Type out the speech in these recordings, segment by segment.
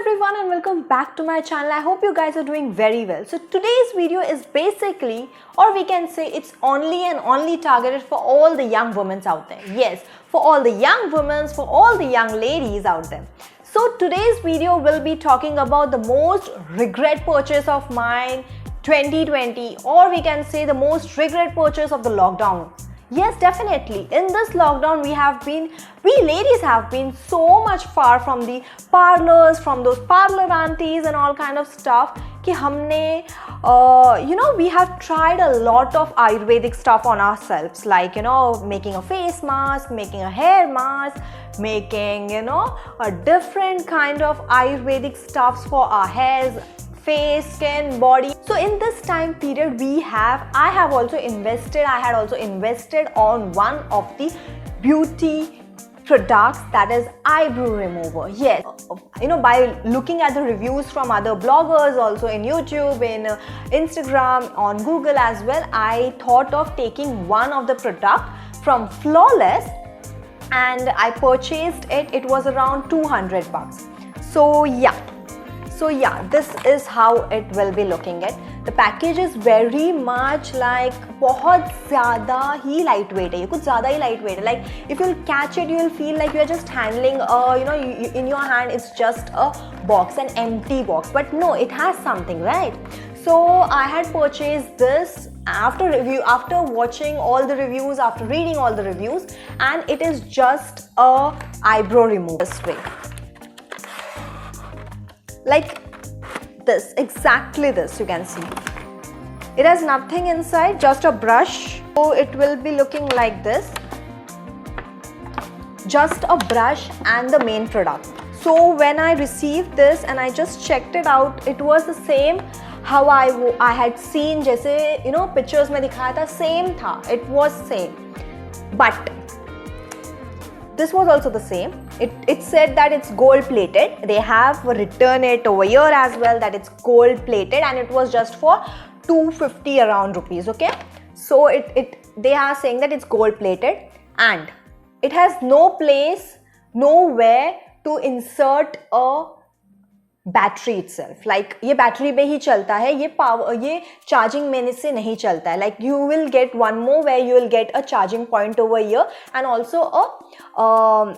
everyone and welcome back to my channel. I hope you guys are doing very well. So today's video is basically, or we can say it's only and only targeted for all the young women out there. Yes, for all the young women, for all the young ladies out there. So today's video will be talking about the most regret purchase of mine 2020, or we can say the most regret purchase of the lockdown. Yes, definitely. In this lockdown, we ladies have been so much far from the parlors, from those parlor aunties and all kind of stuff. कि हमने, we have tried a lot of Ayurvedic stuff on ourselves, like, making a face mask, making a hair mask, making, a different kind of Ayurvedic stuffs for our hairs, face, skin, body. So in this time period I had also invested on one of the beauty products, that is eyebrow remover. Yes, by looking at the reviews from other bloggers, also in YouTube, in Instagram, on Google as well, I thought of taking one of the product from Flawless and I purchased it. It was around 200 bucks. So yeah, this is how it will be looking at. The package is very much like बहुत ज़्यादा ही lightweight है. ये कुछ ज़्यादा ही lightweight है. Like if you'll catch it, you'll feel like you're just handling in your hand it's just a box, an empty box. But no, it has something, right? So I had purchased this after watching all the reviews, after reading all the reviews, and it is just a eyebrow remover this way. Like this, exactly this, you can see. It has nothing inside, just a brush. So it will be looking like this. Just a brush and the main product. So when I received this and I just checked it out, it was the same how I had seen, जैसे pictures में दिखाया था, same था. It was same. But this was also the same. It said that it's gold plated. They have written it over here as well that it's gold plated, and it was just for 250 around rupees. Okay, so they are saying that it's gold plated and it has no place, nowhere to insert a battery itself. Like ये battery पे ही चलता है, ये charging में से नहीं चलता है. Like you will get one more where you will get a charging point over here and also a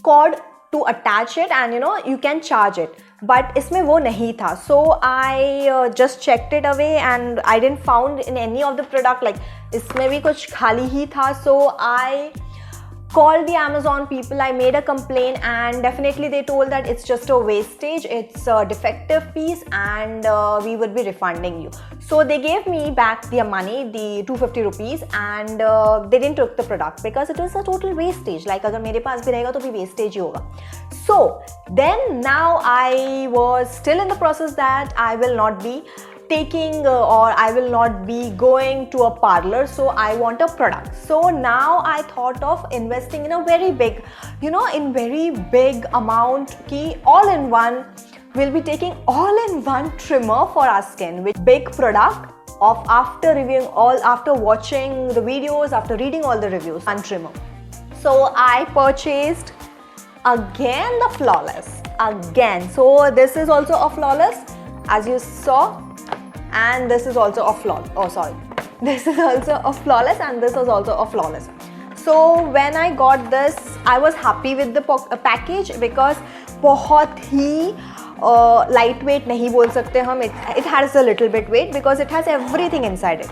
cord to attach it, and you can charge it. But इसमें वो नहीं था. So I just checked it away and I didn't found in any of the product, like इसमें भी कुछ खाली ही था. So I called the Amazon people, I made a complaint, and definitely they told that it's just a wastage, it's a defective piece, and we would be refunding you. So they gave me back their money, the 250 rupees, and they didn't took the product because it was a total wastage. Like अगर मेरे पास भी रहेगा तो भी wastage ही होगा. So then now I was still in the process that I will not be taking or I will not be going to a parlor, so I want a product. So now I thought of investing in a very big, in very big amount ki all-in-one. We'll be taking all-in-one trimmer for our skin, with big product of after watching the videos, after reading all the reviews, one trimmer. So I purchased again the Flawless again. So this is also a Flawless, as you saw. And this is also a Flawless. This is also a Flawless, and this was also a Flawless. So when I got this, I was happy with the package because बहुत ही lightweight नहीं बोल सकते हम. It has a little bit weight because it has everything inside it.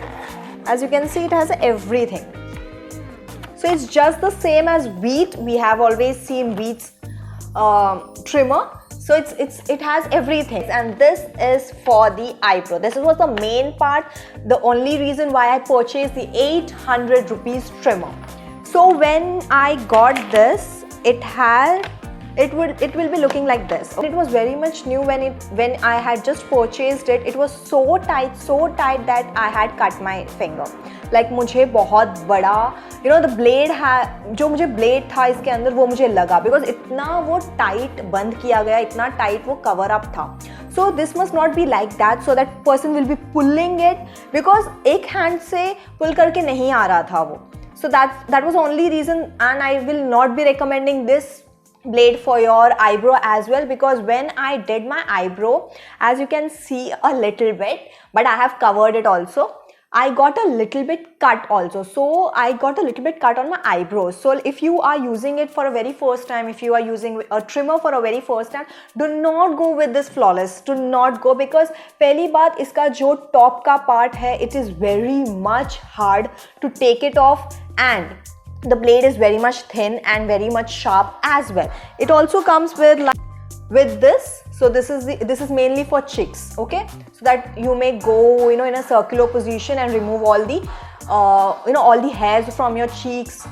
As you can see, it has everything. So it's just the same as Veet. We have always seen Veet's trimmer. So it has everything, and this is for the eyebrow. This was the main part, the only reason why I purchased the 800 rupees trimmer. So when I got this, it will be looking like this. It was very much new when I had just purchased it. It was so tight that I had cut my finger. Like मुझे बहुत बड़ा, the blade जो मुझे blade था इसके अंदर वो मुझे लगा because इतना वो tight बंद किया गया, इतना tight वो cover up था. So this must not be like that, so that person will be pulling it because एक hand से pull करके नहीं आ रहा था वो. So that was the only reason, and I will not be recommending this blade for your eyebrow as well, because when I did my eyebrow, as you can see a little bit, but I have covered it also, I got a little bit cut also. So I got a little bit cut on my eyebrows. So if you are using it for a very first time, if you are using a trimmer for a very first time, do not go with this Flawless. Do not go, because पहली बात इसका जो top का part है, it is very much hard to take it off, and the blade is very much thin and very much sharp as well. It also comes with this. So this is mainly for chicks, okay, so that you may go, in a circular position and remove all the all the hairs from your cheeks,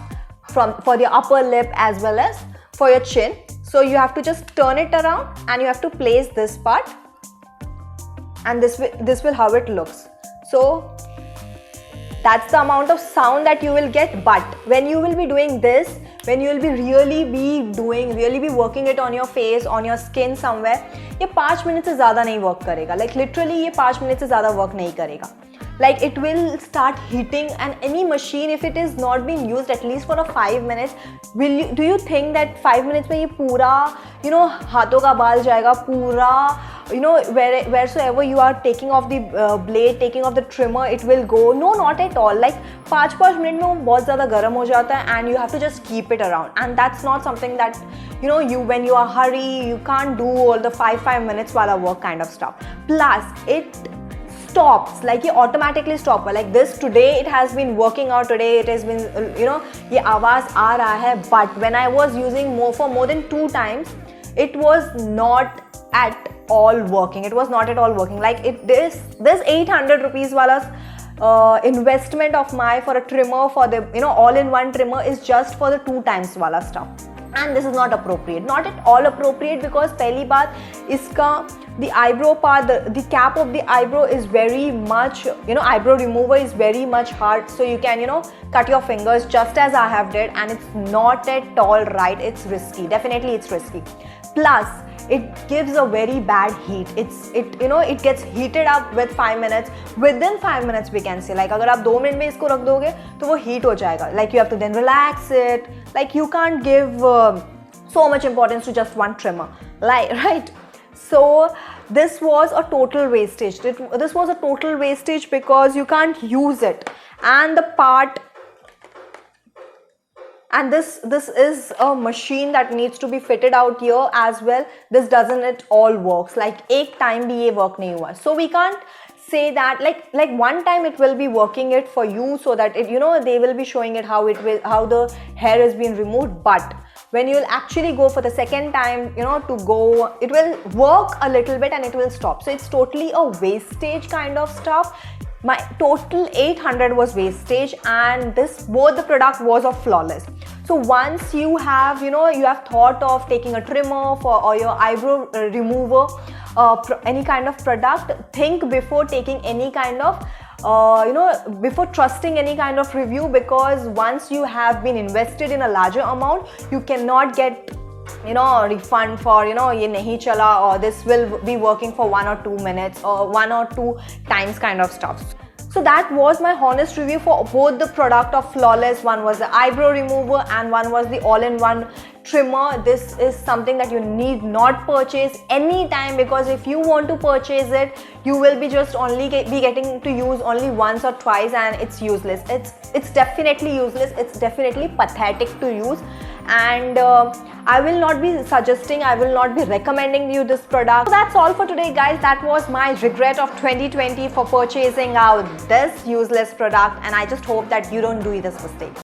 for the upper lip as well as for your chin. So you have to just turn it around and you have to place this part, and this will how it looks. So that's the amount of sound that you will get. But when you will be doing this, when you will be really be working it on your face, on your skin somewhere, ये 5 minute से ज़्यादा नहीं work करेगा. Like literally ये 5 minute से ज़्यादा work नहीं करेगा. Like it will start heating, and any machine, if it is not being used at least for a 5 minutes, do you think that 5 minutes में ये पूरा हाथों का बाल जाएगा पूरा, wheresoever you are taking off the blade, taking off the trimmer, it will go? No, not at all. Like 5 minute में वो बहुत ज़्यादा गर्म हो जाता है, and you have to just keep it around, and that's not something that when you are hurry, you can't do all the 5 minutes wala work kind of stuff. Plus it stops, like ये automatically stop. Like this, today it has been working out, today it has been ये आवाज़ आ रहा है, but when I was using for more than 2 times, it was not at all working. It was not at all working. Like this 800 rupees wala investment of my for a trimmer, for the all-in-one trimmer, is just for the 2 times wala stuff. And this is not appropriate, not at all appropriate, because पहली बात इसका the eyebrow part, the cap of the eyebrow is very much, eyebrow remover is very much hard, so you can cut your fingers just as I have did, and it's not at all right. It's risky, definitely it's risky. Plus it gives a very bad heat. It gets heated up with 5 minutes. Within 5 minutes we can say, like अगर आप 2 minute में इसको रख दोगे तो वो heat हो जाएगा. Like you have to then relax it. Like you can't give so much importance to just one trimmer, like, right? So this was a total wastage. This was a total wastage because you can't use it, and the part. And this is a machine that needs to be fitted out here as well. This doesn't at all works. Like एक time भी ये work नहीं हुआ. So we can't say that like one time it will be working it for you, so that it they will be showing it how the hair is being removed. But when you will actually go for the second time, to go, it will work a little bit and it will stop. So it's totally a wastage kind of stuff. My total 800 was wastage, and both the product was of Flawless. So once you have you have thought of taking a trimmer or your eyebrow remover, any kind of product, think before taking any kind of before trusting any kind of review, because once you have been invested in a larger amount, you cannot get refund for ye nahi chala, or this will be working for 1 or 2 minutes or 1 or 2 times kind of stuff. So that was my honest review for both the product of Flawless. One was the eyebrow remover and one was the all-in-one trimmer. This is something that you need not purchase anytime, because if you want to purchase it, you will be just only be getting to use only once or twice, and it's useless. It's definitely useless. It's definitely pathetic to use, and I will not be suggesting, I will not be recommending you this product. So that's all for today, guys. That was my regret of 2020 for purchasing out this useless product, and I just hope that you don't do this mistake.